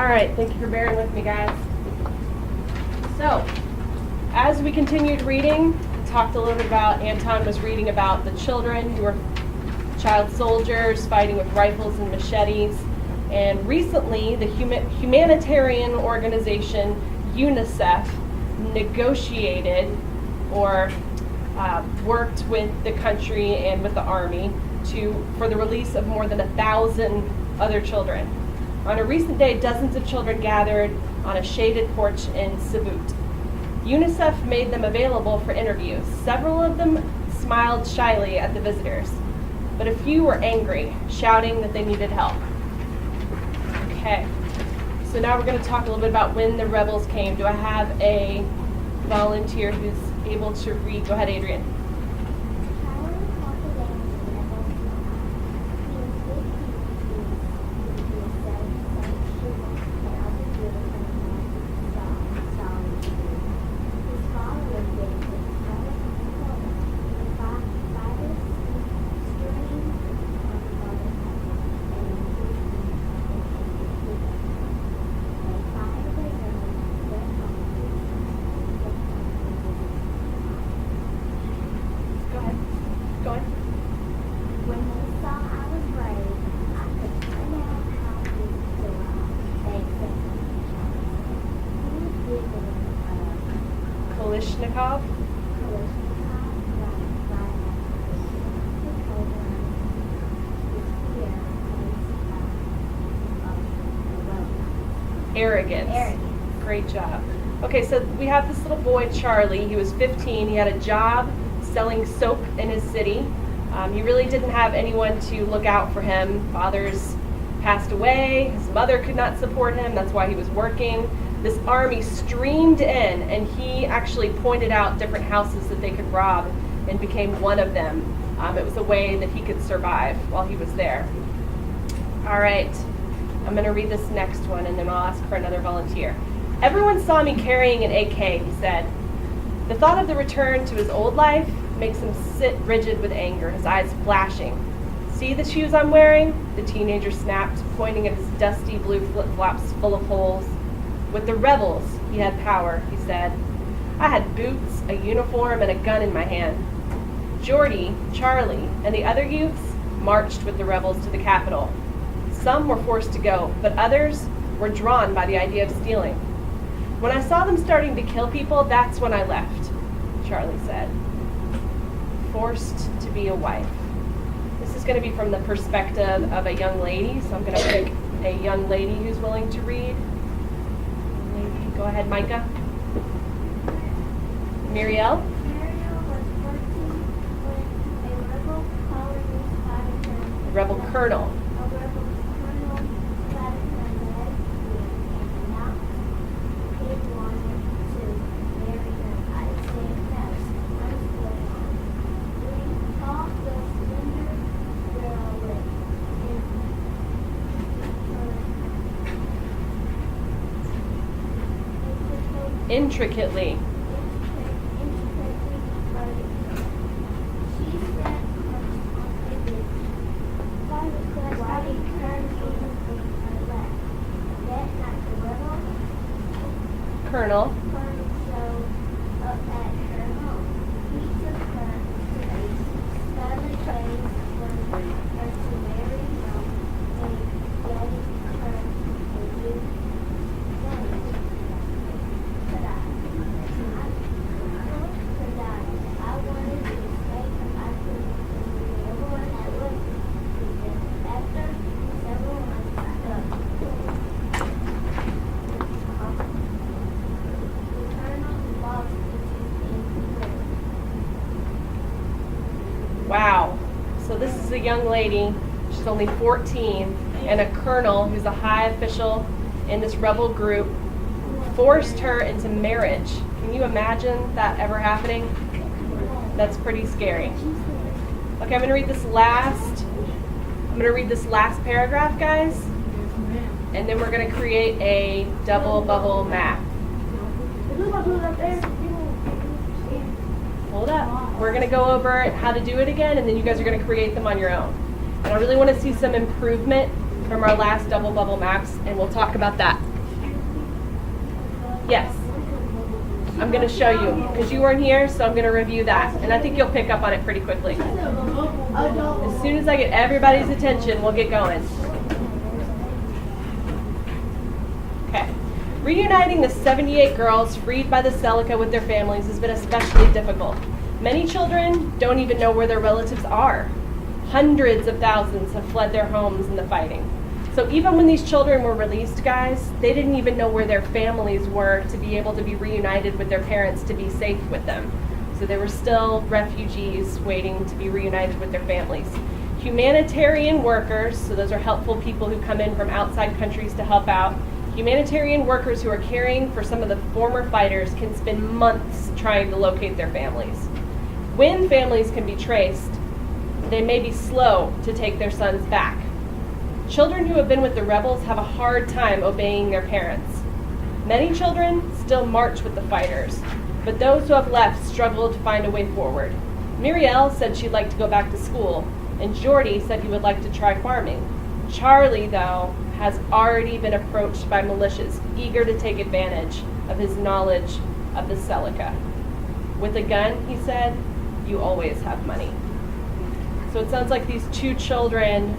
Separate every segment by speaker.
Speaker 1: All right, thank you for bearing with me, guys. So, as we continued reading, we talked a little bit about, Anton was reading about the children who were child soldiers fighting with rifles and machetes. And recently, the humanitarian organization UNICEF negotiated or worked with the country and with the army for the release of more than 1,000 other children. On a recent day, dozens of children gathered on a shaded porch in Cebut. UNICEF made them available for interviews. Several of them smiled shyly at the visitors, but a few were angry, shouting that they needed help. Okay, so now we're going to talk a little bit about when the rebels came. Do I have a volunteer who's able to read? Go ahead, Adrian. Arrogance. Great job. Okay, so we have this little boy, Charlie. He was 15. He had a job selling soap in his city. He really didn't have anyone to look out for him. Fathers passed away. His mother could not support him. That's why he was working. This army streamed in, and he actually pointed out different houses that they could rob and became one of them. It was a way that he could survive while he was there. All right. I'm going to read this next one, and then I'll ask for another volunteer. Everyone saw me carrying an AK, he said. The thought of the return to his old life makes him sit rigid with anger, his eyes flashing. See the shoes I'm wearing? The teenager snapped, pointing at his dusty blue flip-flops full of holes. With the rebels, he had power, he said. I had boots, a uniform, and a gun in my hand. Jordy, Charlie, and the other youths marched with the rebels to the capital. Some were forced to go, but others were drawn by the idea of stealing. When I saw them starting to kill people, that's when I left, Charlie said. Forced to be a wife. This is going to be from the perspective of a young lady, so I'm going to pick a young lady who's willing to read. Maybe go ahead, Micah. Muriel?
Speaker 2: Muriel was 14 when a rebel colonist spotted her.
Speaker 1: A rebel colonel. Intricately. Colonel. Wow. So this is a young lady, she's only 14, and a colonel who's a high official in this rebel group forced her into marriage. Can you imagine that ever happening? That's pretty scary. Okay, I'm going to read this last paragraph, guys, and then we're going to create a double bubble map. Hold up. We're going to go over how to do it again, and then you guys are going to create them on your own. And I really want to see some improvement from our last double bubble maps, and we'll talk about that. Yes. I'm going to show you because you weren't here, so I'm going to review that. And I think you'll pick up on it pretty quickly. As soon as I get everybody's attention, we'll get going. Okay. Reuniting the 78 girls freed by the Celica with their families has been especially difficult. Many children don't even know where their relatives are. Hundreds of thousands have fled their homes in the fighting. So even when these children were released, guys, they didn't even know where their families were to be able to be reunited with their parents to be safe with them. So they were still refugees waiting to be reunited with their families. Humanitarian workers, so those are helpful people who come in from outside countries to help out. Humanitarian workers who are caring for some of the former fighters can spend months trying to locate their families. When families can be traced, they may be slow to take their sons back. Children who have been with the rebels have a hard time obeying their parents. Many children still march with the fighters, but those who have left struggle to find a way forward. Muriel said she'd like to go back to school, and Jordy said he would like to try farming. Charlie, though, has already been approached by militias eager to take advantage of his knowledge of the Celica. With a gun, he said, you always have money. So it sounds like these two children,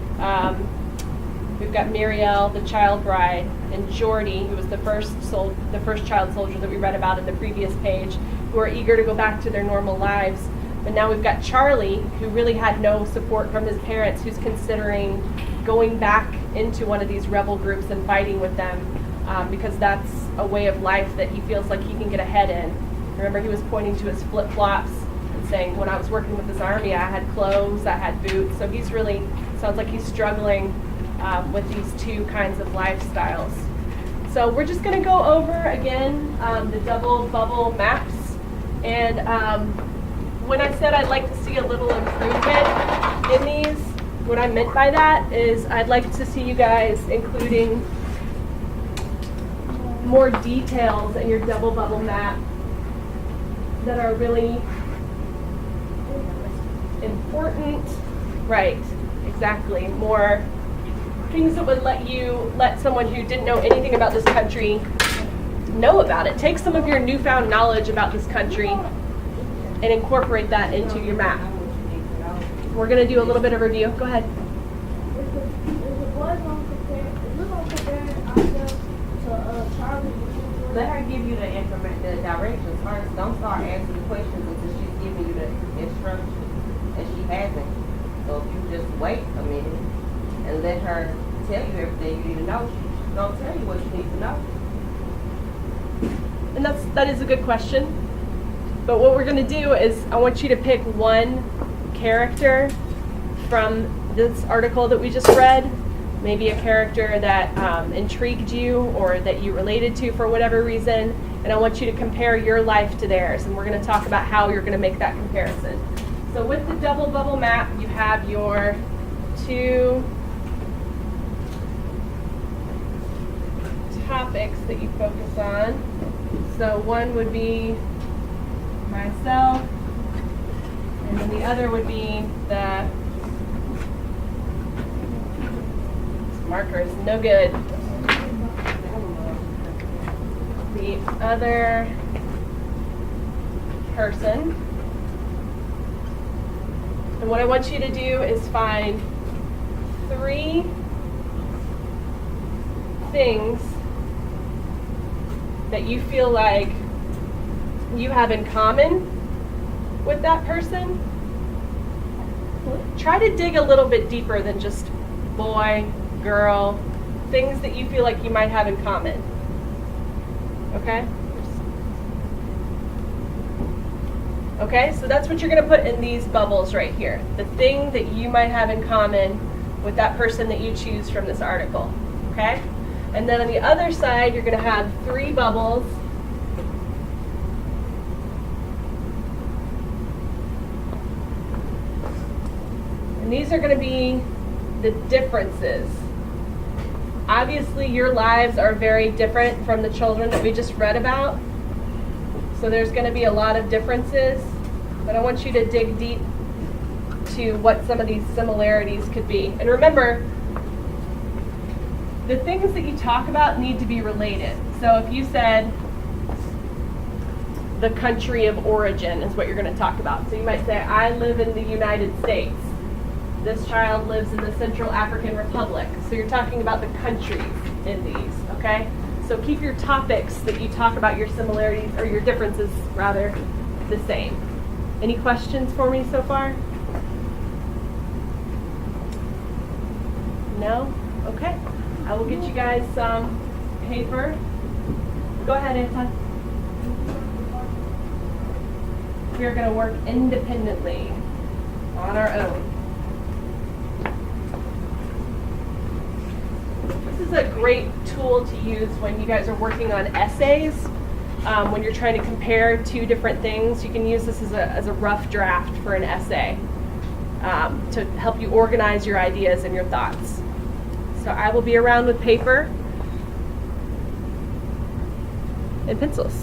Speaker 1: we've got Muriel, the child bride, and Jordy, who was the first child soldier that we read about in the previous page, who are eager to go back to their normal lives. But now we've got Charlie, who really had no support from his parents, who's considering going back into one of these rebel groups and fighting with them because that's a way of life that he feels like he can get ahead in. Remember, he was pointing to his flip-flops and saying, when I was working with this army, I had clothes, I had boots. So he's really, sounds like he's struggling with these two kinds of lifestyles. So we're just going to go over again the double bubble maps. And when I said I'd like to see a little improvement in these, what I meant by that is I'd like to see you guys including more details in your double bubble map that are really important. Right, exactly. More things that would let someone who didn't know anything about this country know about it. Take some of your newfound knowledge about this country and incorporate that into your map. We're going to do a little bit of review. Go ahead.
Speaker 3: Let her give you the information, the directions first. Don't start asking questions until she's giving you the instructions, and she hasn't. So if you just wait a minute and let her tell you everything you need to know, she's gonna tell you what you need to know.
Speaker 1: And that is a good question. But what we're going to do is I want you to pick one character from this article that we just read, maybe a character that intrigued you or that you related to for whatever reason, and I want you to compare your life to theirs, and we're going to talk about how you're going to make that comparison. So with the double bubble map, you have your two topics that you focus on. So one would be myself, and then the other would be the this marker is no good. The other person. And what I want you to do is find 3 things that you feel like you have in common with that person. Try to dig a little bit deeper than just boy, girl, things that you feel like you might have in common. Okay? Okay, so that's what you're going to put in these bubbles right here. The thing that you might have in common with that person that you choose from this article. Okay? And then on the other side, you're going to have 3 bubbles. And these are going to be the differences. Obviously, your lives are very different from the children that we just read about. So there's going to be a lot of differences. But I want you to dig deep to what some of these similarities could be. And remember, the things that you talk about need to be related. So if you said the country of origin is what you're going to talk about. So you might say, I live in the United States. This child lives in the Central African Republic. So you're talking about the countries in these, okay? So keep your topics that you talk about, your similarities, or your differences rather, the same. Any questions for me so far? No? Okay. I will get you guys some paper. Go ahead, Anton. We are going to work independently on our own. This is a great tool to use when you guys are working on essays. When you're trying to compare two different things, you can use this as a rough draft for an essay to help you organize your ideas and your thoughts. So I will be around with paper and pencils.